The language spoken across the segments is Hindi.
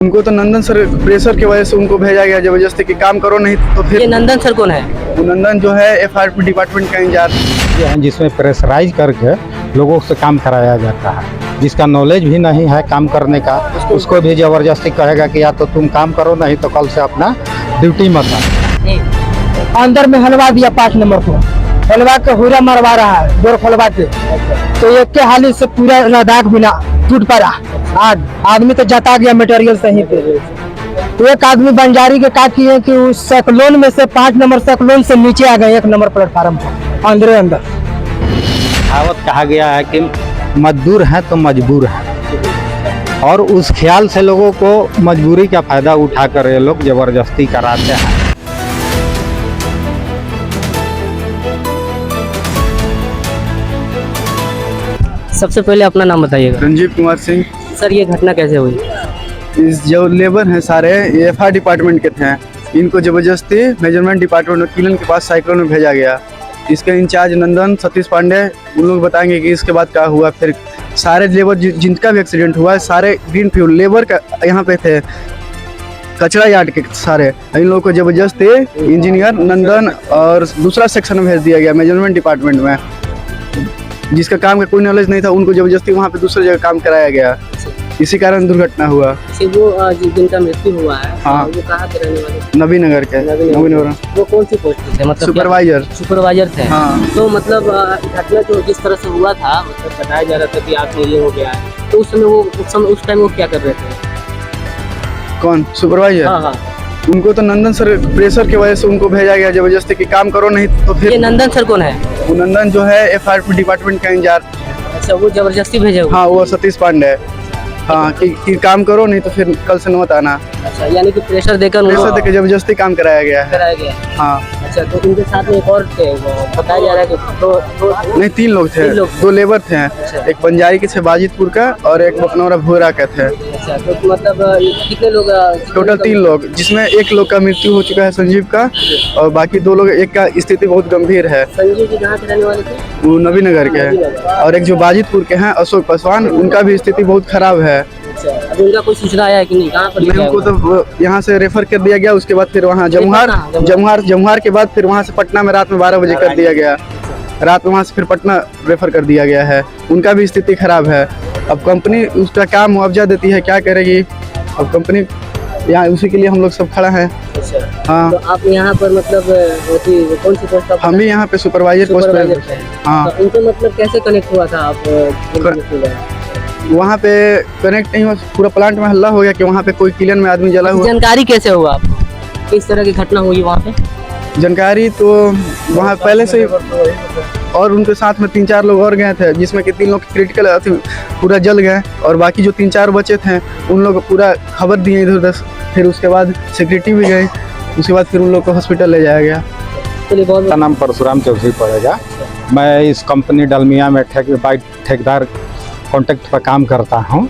उनको तो नंदन सर प्रेशर की वजह से उनको भेजा गया जबरदस्ती कि काम करो, नहीं तो फिर। ये नंदन सर कौन है? वो नंदन जो है एफआरपी डिपार्टमेंट का इंचार्ज हैं जिसमें प्रेशराइज करके लोगों से काम कराया जाता है। जिसका नॉलेज भी नहीं है काम करने का, उसको भी ज़बरदस्ती कहेगा कि या तो तुम काम करो, नहीं तो कल से अपना ड्यूटी मत आओ। अंदर में हलवा दिया 5 नंबर को, हलवा का हुरा मरवा रहा है डोर खोलवा के, तो एक के हाली से पूरा लद्दाख बिना टूट पड़ा। आज आदमी तो जता गया मटेरियल सही पे। एक आदमी बंजारी के का किए कि उस साइक्लोन में से 5 नंबर साइक्लोन से नीचे आ गए 1 नंबर प्लेटफार्म पर अंदर। कहावत कहा गया है कि मजदूर हैं तो मजबूर हैं, और उस ख्याल से लोगों को मजबूरी का फायदा उठाकर ये लोग जबरदस्ती कराते हैं। सबसे पहले अपना नाम बताइएगा। रंजीव कुमार सिंह। सर ये घटना कैसे हुई? इस जो लेबर हैं सारे ये एफआर डिपार्टमेंट के थे, इनको जबरदस्ती मेजरमेंट डिपार्टमेंट किलन के पास साइक्लोन में भेजा गया। इसके इंचार्ज नंदन सतीश पांडे उन लोग बताएंगे कि इसके बाद क्या हुआ। फिर सारे लेबर जिनका भी एक्सीडेंट हुआ है सारे ग्रीन फ्यूल लेबर का यहाँ पे थे, कचरा यार्ड के सारे। इन लोगों को जबरदस्ती इंजीनियर नंदन और दूसरा सेक्शन में भेज दिया गया मेजरमेंट डिपार्टमेंट में, जिसका काम का कोई नॉलेज नहीं था। उनको जबरदस्ती वहाँ पे दूसरी जगह काम कराया गया, इसी कारण दुर्घटना हुआ। वो जिनका मृत्यु हुआ है, हाँ। वो कहाँ के रहने वाले? नबी नगर के। नबी नगर वो कौन सी पोस्ट थे? मतलब सुपरवाइजर थे। हाँ। तो मतलब घटना जो जिस तरह से हुआ था, मतलब बताया जा रहा था कि आपको ये हो गया है, तो उस समय उस टाइम वो क्या कर रहे थे? कौन सुपरवाइजर? हाँ हाँ। उनको तो नंदन सर प्रेशर की वजह से उनको भेजा गया जबरदस्ती कि काम करो, नहीं तो फिर। ये नंदन सर कौन है? वो नंदन जो है एफआरपी डिपार्टमेंट का इंचार्ज। अच्छा, वो जबरदस्ती भेजे हुए? हाँ, वो सतीश पांडे। हाँ कि काम करो, नहीं तो फिर कल से मत आना। अच्छा, यानी कि प्रेशर देकर जबरदस्ती काम कराया गया है। कराया गया। हाँ। अच्छा, तो उनके साथ में एक और थे, वो बताया जा रहा है कि दो नहीं 3 लोग थे, 2 लेबर थे। अच्छा। एक बंजारी के थे बाजितपुर का और एक बकनौरा भोरा के थे। अच्छा, तो मतलब कितने लोग? टोटल 3 लोग, जिसमें एक लोग का मृत्यु हो चुका है संजीव का, और बाकी 2 लोग, एक का स्थिति बहुत गंभीर है। संजीव जी कहाँ के रहने वाले थे? वो नबी नगर के हैं, और एक जो बाजितपुर के हैं अशोक पासवान, उनका भी स्थिति बहुत खराब है। अच्छा, अभी उनका कोई सूचना आया है कि नहीं? कहाँ पर नहीं, उनको तो यहाँ से रेफर कर दिया गया। उसके बाद फिर वहाँ जमुहार के बाद फिर वहाँ से पटना में रात में 12 बजे कर दिया गया। रात में वहाँ से फिर पटना रेफर कर दिया गया है। उनका भी स्थिति खराब है। अब कंपनी उसका काम मुआवजा देती है, क्या करेगी अब कंपनी, यहाँ उसी के लिए हम लोग सब खड़ा हैं। अच्छा, हाँ। तो आप यहाँ पर मतलब कौन सी पोस्ट? हम भी यहाँ पे सुपरवाइजर पोस्ट पे। हाँ। तो उनसे मतलब कैसे कनेक्ट हुआ था आप? वहाँ पे कनेक्ट नहीं हुआ, पूरा प्लांट में हल्ला हो गया कि वहाँ पे कोई किलन में आदमी जला हुआ। जानकारी कैसे हुआ आपको? किस तरह की घटना हुई वहाँ पे? जानकारी तो वहाँ पहले से, और उनके साथ में 3-4 लोग और गए थे, जिसमें कि 3 लोग क्रिटिकल पूरा जल गए, और बाकी जो 3-4 बचे थे उन लोग पूरा खबर दिए इधर उधर। फिर उसके बाद सिक्योरिटी भी गई, उसके बाद फिर उन लोग को हॉस्पिटल ले जाया गया। मेरा नाम परशुराम चौधरी पड़ेगा। मैं इस कंपनी डालमिया में ठेकेदार कॉन्ट्रैक्ट पर काम करता हूँ।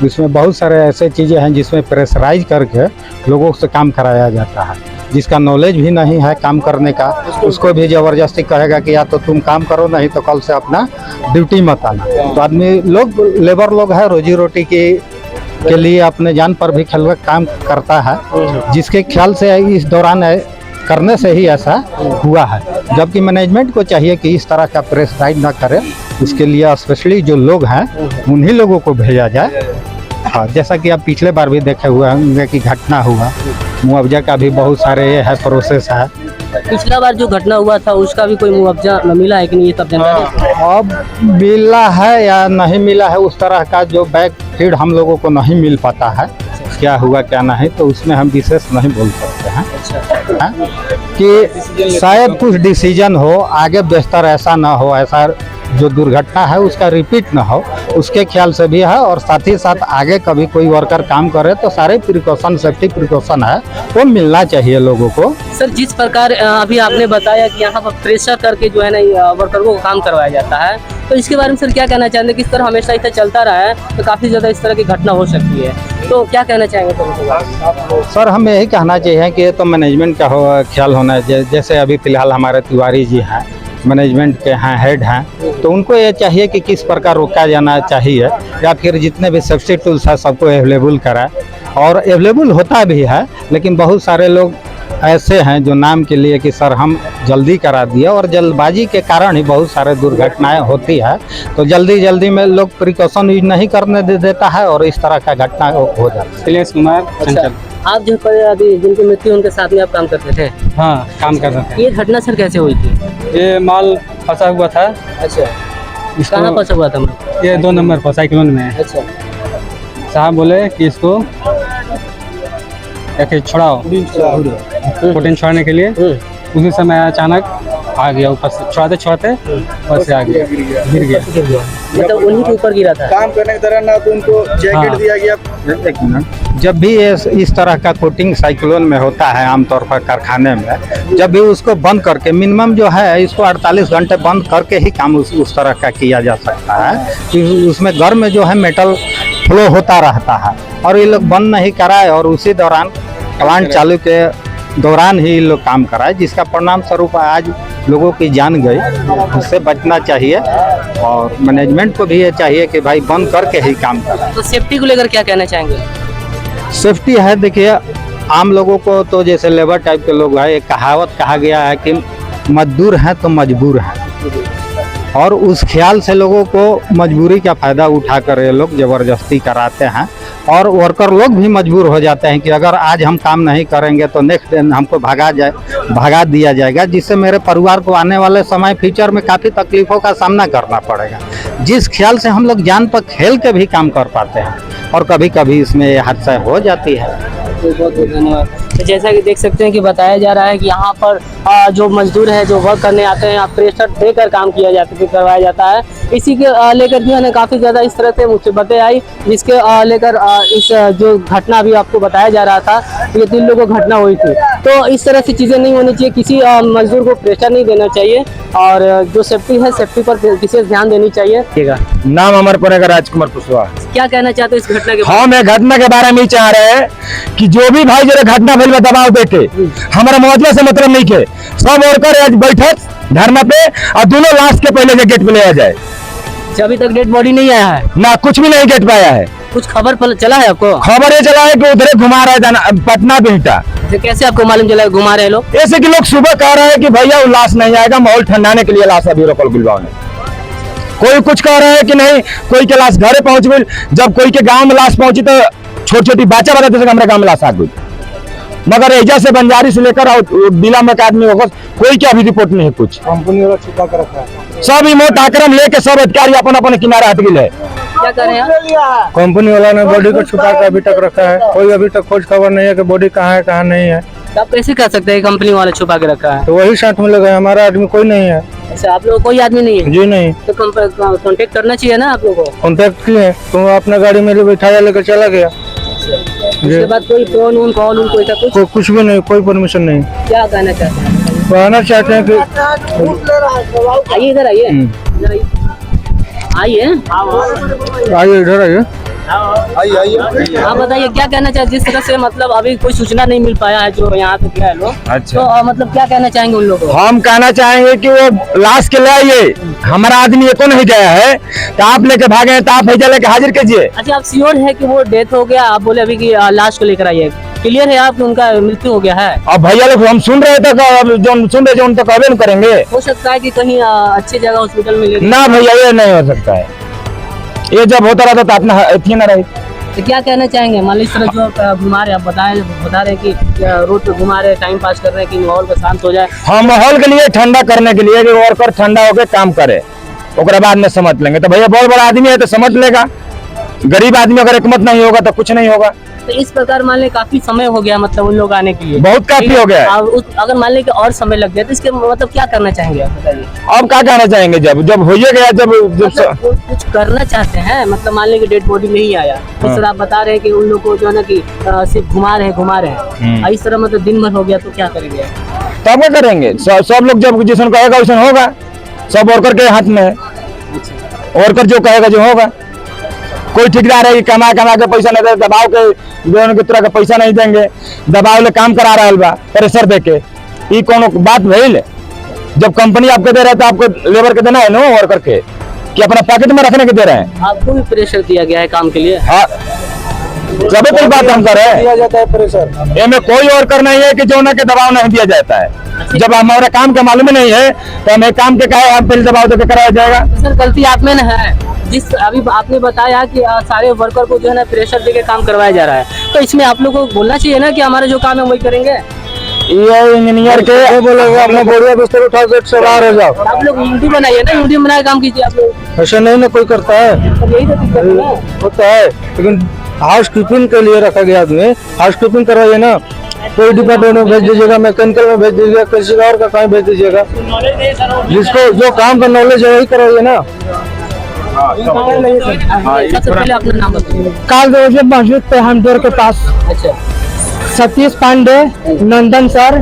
इसमें बहुत सारे ऐसे चीज़ें हैं जिसमें प्रेशराइज करके लोगों से काम कराया जाता है। जिसका नॉलेज भी नहीं है काम करने का, उसको भी ज़बरदस्ती कहेगा कि या तो तुम काम करो, नहीं तो कल से अपना ड्यूटी मत आना। तो आदमी लोग, लेबर लोग है, रोजी रोटी के लिए अपने जान पर भी खेल काम करता है, जिसके ख्याल से इस दौरान करने से ही ऐसा हुआ है। जबकि मैनेजमेंट को चाहिए कि इस तरह का प्रेशराइज ना करे, इसके लिए स्पेशली जो लोग हैं उन्हीं लोगों को भेजा जाए। हाँ, जैसा कि आप पिछले बार भी देखे हुए होंगे कि घटना हुआ, मुआवजा का भी बहुत सारे है प्रोसेस है। पिछला बार जो घटना हुआ था उसका भी कोई मुआवजा मिला है कि नहीं, ये सब जानकारी? अब मिला है या नहीं मिला है, उस तरह का जो बैक फीड हम लोगों को नहीं मिल पाता है, क्या हुआ क्या नहीं, तो उसमें हम विशेष नहीं बोल सकते हैं। हाँ? कि शायद कुछ डिसीजन हो आगे, बेहतर ऐसा ना हो, ऐसा जो दुर्घटना है उसका रिपीट ना हो, उसके ख्याल से भी है। और साथ ही साथ आगे कभी कोई वर्कर काम करे तो सारे प्रिकॉशन, सेफ्टी प्रिकॉशन है वो मिलना चाहिए लोगों को। सर, जिस प्रकार अभी आपने बताया कि यहाँ पर प्रेशर करके जो है ना वर्करों को काम करवाया जाता है, तो इसके बारे में सर क्या कहना चाहेंगे? किस तरह हमेशा ऐसा चलता रहा है तो काफ़ी ज़्यादा इस तरह की घटना हो सकती है, तो क्या कहना चाहेंगे? तो सर, हमें यही कहना चाहिए कि ये तो मैनेजमेंट का ख्याल होना है। जैसे अभी फिलहाल हमारे तिवारी जी हैं, मैनेजमेंट के हैं, हेड हैं, तो उनको ये चाहिए कि किस प्रकार रोका जाना चाहिए, या फिर जितने भी सेफ्टी टूल्स हैं सबको अवेलेबल कराए, और अवेलेबल होता भी है, लेकिन बहुत सारे लोग ऐसे हैं जो नाम के लिए कि सर हम जल्दी करा दिए, और जल्दबाजी के कारण ही बहुत सारे दुर्घटनाएं होती है। तो जल्दी में लोग प्रिकॉशन यूज नहीं करने देता है और इस तरह का घटना हो जाता है। शैलेश कुमार चंचल। आप जो पर अभी जिनकी मृत्यु उनके साथ में आप काम करते थे, हाँ, काम कर रहे ये घटना सर कैसे हुई थी? थे। ये माल फंसा हुआ था, अच्छा, इसको कहाँ फंसा हुआ था माल? ये 2 नंबर पर साइक्लोन में। अच्छा, साहब बोले कि इसको ऐसे छुड़ाओ, प्रोटीन छोड़ने के लिए। उसी समय अचानक आ गया ऊपर से, छुड़ाते ऊपर से आ गया, गिर गया। मतलब उन्हीं के ऊपर गिरा था। काम करने के दौरान ना तो उनको जैकेट हाँ। दिया गया। एक मिनट, जब भी इस तरह का कोटिंग साइक्लोन में होता है आमतौर पर कारखाने में, जब भी उसको बंद करके मिनिमम जो है इसको 48 घंटे बंद करके ही काम उस तरह का किया जा सकता है कि उसमें गर्म में जो है मेटल फ्लो होता रहता है। और ये लोग बंद नहीं कराए और उसी दौरान प्लांट चालू के दौरान ही लोग काम कराए, जिसका परिणाम स्वरूप आज लोगों की जान गई। उससे बचना चाहिए और मैनेजमेंट को भी ये चाहिए कि भाई बंद करके ही काम करें। तो सेफ्टी को लेकर क्या कहना चाहेंगे? सेफ्टी है, देखिए आम लोगों को तो जैसे लेबर टाइप के लोग हैं, एक कहावत कहा गया है कि मजदूर हैं तो मजबूर हैं, और उस ख्याल से लोगों को मजबूरी का फ़ायदा उठाकर ये लोग ज़बरदस्ती कराते हैं। और वर्कर लोग भी मजबूर हो जाते हैं कि अगर आज हम काम नहीं करेंगे तो नेक्स्ट दिन हमको भगा दिया जाएगा, जिससे मेरे परिवार को आने वाले समय फ्यूचर में काफ़ी तकलीफ़ों का सामना करना पड़ेगा। जिस ख्याल से हम लोग जान पर खेल के भी काम कर पाते हैं, और कभी कभी इसमें ये हादसा हो जाती है। बहुत बहुत धन्यवाद। तो जैसा कि देख सकते हैं कि बताया जा रहा है कि यहाँ पर जो मजदूर है जो वर्क करने आते हैं, प्रेशर देकर काम करवाया जाता है। इसी के लेकर जो है ना काफ़ी ज़्यादा इस तरह से मुसीबतें आई, जिसके लेकर इस जो घटना अभी आपको बताया जा रहा था, ये 3 लोगों को घटना हुई थी। तो इस तरह से चीज़ें नहीं होनी चाहिए, किसी मजदूर को प्रेशर नहीं देना चाहिए, और जो सेफ्टी है सेफ्टी पर विशेष ध्यान देनी चाहिए। नाम हमारे पड़ेगा राजकुमार कुशवाहा। क्या कहना चाहते हैं इस घटना के? हम एक घटना के बारे में ही चाह रहे हैं कि जो भी भाई जरा घटना भइल में दबाव देके हमारा मौजूदा से मतलब नहीं के, सब वर्कर आज बैठे धरना पे और दोनों लाश के पहले गेट पे ले आ जाए। अभी तक डेड बॉडी नहीं आया है, ना कुछ भी नहीं गेट पे आया है। कुछ खबर चला है आपको? खबर ये चला है कि उधर घुमा रहा है पटना बिहटा। कैसे आपको मालूम चला घुमा रहे लोग? ऐसे कि लोग सुबह कह रहे हैं कि भैया वो लाश नहीं आएगा, माहौल ठंडाने के लिए लाश अभी रोकल गुलबाव में। कोई कुछ कह रहा है कि नहीं, कोई के लाश घरे पहुंच गई। जब कोई के गांव में लाश पहुंची तो छोटी बच्चा बताते थे हमारे गांव में लाश आ गई, मगर एजा से बंजारी से लेकर बिला में आदमी होगा, कोई क्या अभी रिपोर्ट नहीं है। कुछ कंपनी वाला छुपा कर रखा है, सब इमोट आक्रम लेके सब अधिकारी अपन किनारे हट गए। क्या कर रहे हैं? कंपनी वाला ने बॉडी को छुपा कर अभी तक रखा है, कोई अभी तक खोज खबर नहीं है कि बॉडी कहाँ है कहाँ नहीं है। तो आप कैसे कह सकते हैं कंपनी वाले छुपा के रखा है? तो वही साथ में लगे, हमारा आदमी कोई नहीं है। अच्छा, आप लोग कोई आदमी नहीं है? जी नहीं। तो कांटेक्ट करना चाहिए ना आप लोगों को। कॉन्टेक्ट किए तो अपना गाड़ी में बैठाया लेकर चला गया। उसके बाद कोई फोन कॉल कोई था कुछ भी नहीं, कोई परमिशन नहीं। क्या कहना चाहते हैं? कहना चाहते हैं कि आइए इधर आइए, इधर आइए, आइए इधर आइए। आप बताइए क्या कहना चाहिए? जिस तरह से मतलब अभी कोई सूचना नहीं मिल पाया है जो यहाँ पे गया है लोग। अच्छा। तो मतलब क्या कहना चाहेंगे उन लोगों को? हम कहना चाहेंगे कि वो लाश के ले आइए, हमारा आदमी एको नहीं गया है, तो आप लेके भागे हैं तो आप भेजा लेके हाजिर कीजिए। अच्छा, आप श्योर है कि वो डेथ हो गया? आप बोले अभी कि लाश को लेकर आइए, क्लियर है आप कि उनका मृत्यु हो गया है? अब भैया लोग हम सुन रहे थे, जो सुन रहे थे उन तक अवे न करेंगे। हो सकता है कि कहीं अच्छी जगह हॉस्पिटल में ले। ना भैया ये नहीं हो सकता है, ये जब होता रहता तो अपना अथी न रहे। तो क्या कहना चाहेंगे? मान लीजिए इस तरह जो घुमा रहे, आप बता रहे कि रोड पे घुमा रहे, टाइम पास कर रहे हैं कि माहौल का शांत हो जाए। हाँ, माहौल के लिए ठंडा करने के लिए कि वर्कर ठंडा होकर काम करे, ओकरा बाद में समझ लेंगे। तो भैया बहुत बड़ा आदमी है तो समझ लेगा, गरीब आदमी अगर एकमत नहीं होगा तो कुछ नहीं होगा। तो इस प्रकार मान ले काफी समय हो गया मतलब उन लोग आने के लिए, बहुत काफी हो गया है। अगर मान ले कि और समय लग गया तो इसके मतलब क्या करना चाहेंगे आप बताइए? अब क्या कहना चाहेंगे, जब हो गया, जब मतलब वो कुछ करना चाहते हैं, मतलब मान ले कि डेड बॉडी नहीं आया, इस तरह आप बता रहे हैं कि उन लोग को जो है ना कि सिर्फ घुमा रहे हैं, इस तरह मतलब दिन भर हो गया तो क्या करेंगे? तब क्या करेंगे? सब लोग जब जिसन कहेगा वैसा होगा, सब वर्कर के हाथ में है, वर्कर जो कहेगा जो होगा। कोई ठेकेदार है कि कमा के पैसा नहीं दे, दबाव के जो उनके तरह का पैसा नहीं देंगे, दबाव ले काम करा रहा बा प्रेशर देके, ये कोनो बात भइल? जब कंपनी आपको दे रहा है तो आपको लेबर के देना है ना, वर्कर के, कि अपना पॉकेट में रखने के दे रहे हैं। आपको भी प्रेशर दिया गया है काम के लिए? हाँ, जब कोई बात हम कर रहे हैं दिया जाता है प्रेशर। इनमें कोई और कर नहीं है कि जो ना के दबाव नहीं दिया जाता है। जब हमारे काम का मालूम नहीं है तो हमें काम के कहे हम फिर दबाव देकर कराया जाएगा। सर गलती आप में न है, जिस अभी आपने बताया कि सारे वर्कर को जो है ना प्रेशर देके काम करवाया जा रहा है, तो इसमें आप लोगों को बोलना चाहिए ना कि हमारा जो काम है वही करेंगे। ये इंजीनियर के बोलेगा अपना बोरिया बिस्तर उठा गेट से बाहर हो जाओ। आप लोग यूनिटी बनाइए ना, यूनिटी बनाए काम कीजिए आप लोग। ऐसा नहीं ना कोई करता है, तो यही तो दिक्कत है ना। होता है, लेकिन हाउस कीपिंग के लिए रखा गया आदमी। हाउस कीपिंग करवाइए ना, कोई डिपार्टमेंट में भेज दीजिएगा, मैकेनिकल में भेज दीजिएगा, किसी और का कहीं भेज दीजिएगा। जिसको जो काम का नॉलेज है वही करवाइए ना। सबसे पहले अपना नाम बताइए। काल रोज मस्जिद पे हम डोर के पास अच्छा सतीश पांडे, नंदन सर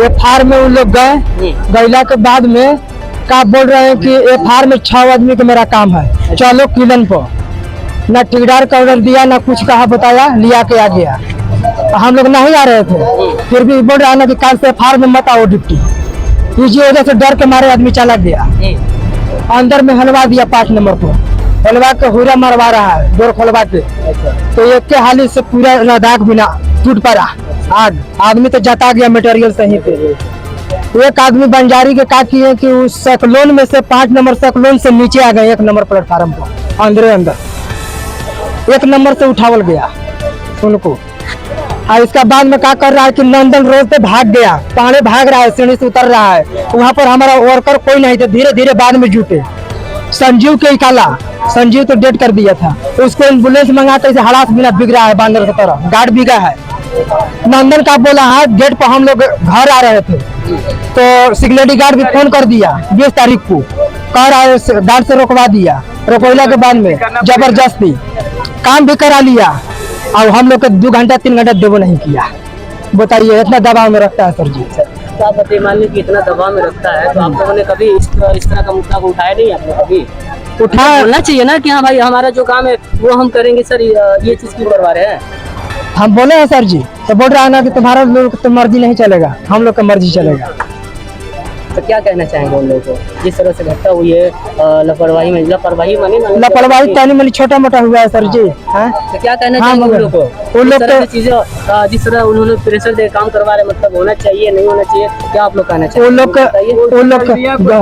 FR में उन लोग गए। गैला के बाद में का बोल रहे हैं कि FR में 6 आदमी का मेरा काम है, चलो किलन पर। ना ठेकेदार का ऑर्डर दिया, ना कुछ कहा बताया, लिया के आ गया। हम लोग नहीं आ रहे थे, फिर भी बोल रहा है ना कि काल से FR में मत आओ ड्यूटी। इसी वजह से डर के मारे आदमी चला गया, अंदर में हलवा दिया 5 नंबर को, हलवा के हुरा मरवा रहा है डोर खोलवा के। तो एक के हाली से पूरा लद्दाख बिना टूट पड़ा। आग आदमी तो जता गया मटेरियल सही पे। एक आदमी बंजारी के का किए कि उस साइक्लोन में से 5 नंबर साइक्लोन से नीचे आ गए 1 नंबर प्लेटफार्म पर, अंदर 1 नंबर से उठावल गया उनको। और इसका बाद में क्या कर रहा है कि नंदन रोड पे भाग गया, पानी भाग रहा है, सीढ़ी से उतर रहा है। वहाँ पर हमारा वर्कर कोई नहीं था, धीरे धीरे बाद में जुटे। संजीव के निकाला, संजीव तो डेड कर दिया था, उसको एम्बुलेंस मंगाते इसे हड़ास बिना बिग रहा है, बांदर की तरह गार्ड बिगा है। नंदन का बोला है, गेट पर हम लोग घर आ रहे थे तो सिक्योरिटी गार्ड भी फोन कर दिया 20 तारीख को, कह रहा है गार्ड से रोकवा दिया। रोकवाला के बाद में जबरदस्ती काम भी करा लिया और हम लोग को 2 घंटा 3 घंटा देवो नहीं किया। बताइए इतना दबाव में रखता है सर जी। तो आप बताइए, मान लीजिए कि इतना दबाव में रखता है, तो आप लोगों ने कभी इस तरह का मुद्दा को उठाया नहीं? आपने कभी उठाया? बोलना चाहिए ना कि हाँ भाई हमारा जो काम है वो हम करेंगे सर, ये चीज क्यों करवा रहे हैं? हम बोले हैं सर जी, तो बोल रहा है ना कि तुम्हारा लोग तो मर्जी नहीं चलेगा, हम लोग का मर्जी चलेगा। तो क्या कहना चाहेंगे उन लोगों को जिस तरह से घटना हुई है? लापरवाही मानी लापरवाही तानी मनी छोटा मोटा हुआ है सर जी। हाँ? तो क्या कहना हाँ, चाहेंगे उन लोगों को? उन लोग तो चीजें जिस तरह उन्होंने प्रेशर दे काम करवा रहे, मतलब होना चाहिए नहीं होना चाहिए, क्या आप लोग कहना चाहिए? उन लोग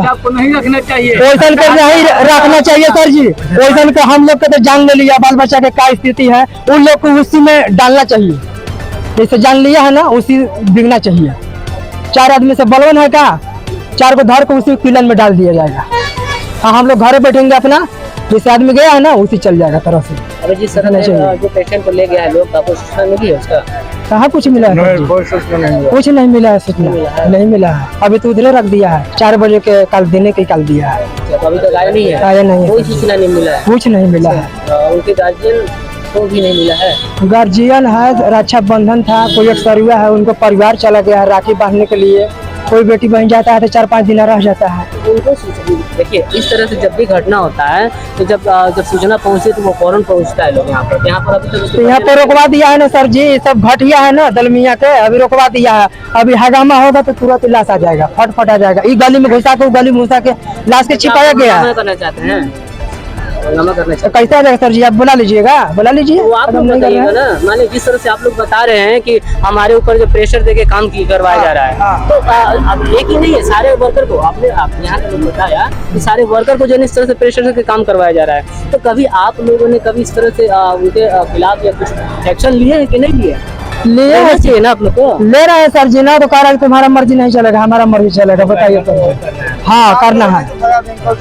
आपको नहीं रखना चाहिए। वैसन के नहीं रखना चाहिए सर जी। वैसन के हम लोग के तो जान ले लिया, बाल बच्चा के क्या स्थिति है, उन लोग को उसी में डालना चाहिए। जैसे जान लिया है ना उसी बिगना चाहिए। 4 आदमी से बलवन है का, 4 को धर को उसी किलन में डाल दिया जाएगा। हाँ, हम लोग घर बैठेंगे अपना, जैसे आदमी गया है ना उसी चल जाएगा तरह से। अभी जिस तरह से जो पेशेंट को ले गया है लोग, आपको सूचना मिली है उसका? कहाँ कुछ मिला है सर जी? कुछ नहीं मिला है, सूचना नहीं मिला है। अभी तो उधर रख दिया है, 4 बजे के कल देने के कल दिया है। तो अभी तक आया नहीं है? आया नहीं है, कोई सूचना नहीं मिला है? कुछ नहीं मिला है। उनके गार्जियन को भी नहीं मिला है? गार्जियन है, रक्षा बंधन था, कोई एक सरुआ है, उनको परिवार चला गया है राखी बांधने के लिए। कोई बेटी बहन जाता है तो 4-5 दिन रह जाता है। उनको देखिए इस तरह से जब भी घटना होता है तो जब सूचना पहुंचे तो वो फौरन पहुंचता है लोग यहाँ पर। अभी तो यहाँ पे रोकवा दिया है ना सर जी, सब घटिया है ना दलमिया के, अभी रोकवा दिया है। अभी हंगामा होगा तो तुरंत लाश आ जाएगा, फट आ जाएगा। इस गली में घुसा के गली में घुसा के लाश के छिपाया गया है। करना चाहते हैं, तो कैसे आ जाएगा सर जी? आप बुला लीजिएगा, बुला लीजिए। वो आप लोग बताइएगा ना। मान लीजिए जिस तरह से आप लोग बता रहे हैं कि हमारे ऊपर जो प्रेशर देके काम करवाया जा रहा है, तो अब एक ही नहीं है, सारे वर्कर को आपने यहाँ के लोग बताया कि सारे वर्कर को जो इस तरह से प्रेशर देके काम करवाया जा रहा है। तो कभी आप लोगों ने कभी इस तरह से उनके खिलाफ या कुछ एक्शन लिए है कि नहीं लिए? लेना चाहिए ना आप लोग को। ले रहे हैं सर जी ना, तो कह रहा है तुम्हारा मर्जी नहीं चलेगा, हमारा मर्जी चलेगा। बताइए तो। हाँ करना है,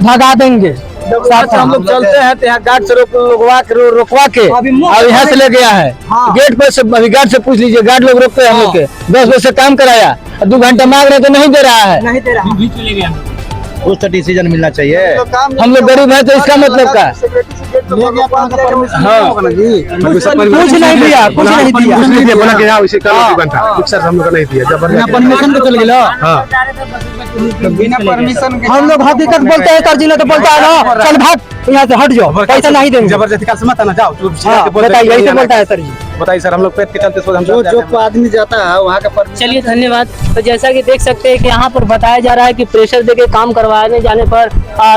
भगा देंगे। साथ हम लोग चलते हैं तो यहाँ गार्ड से रोकवा के अब यहाँ से ले गया है। गेट पर से अभी गार्ड से पूछ लीजिए, गार्ड लोग रोकते हैं हम लोग के। 10 बजे से काम कराया, 2 घंटा मांग रहे तो नहीं दे रहा है। नहीं दे रहा। कुछ तो डिसीजन मिलना चाहिए। हम लोग गरीब हैं तो इसका मतलब का? हाँ कुछ नहीं दिया, कुछ नहीं दिया। कुछ नहीं दिया, बोला कि यहाँ उसी का फिक्सर हम लोग को नहीं दिया। परमिशन तो चल गया। बिना परमिशन हम लोग हकीकत बोलते हैं सर जी, ने तो बोलता है ना चल भाग यहाँ से, हट जाओ, पैसा नहीं देंगे। जबरदस्ती का समझ ना जाओ। बताइए, ऐसे बोलता है सर जी। बताइए सर, हम लोग पेट के चलते सोच हम जो जो आदमी जाता है वहाँ का पर चलिए धन्यवाद। तो जैसा कि देख सकते हैं कि यहाँ पर बताया जा रहा है कि प्रेशर देके काम करवाने जाने पर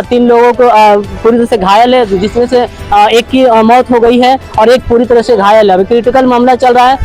3 लोगों को पूरी तरह से घायल है, जिसमें से एक की मौत हो गई है और एक पूरी तरह से घायल है। अभी क्रिटिकल मामला चल रहा है।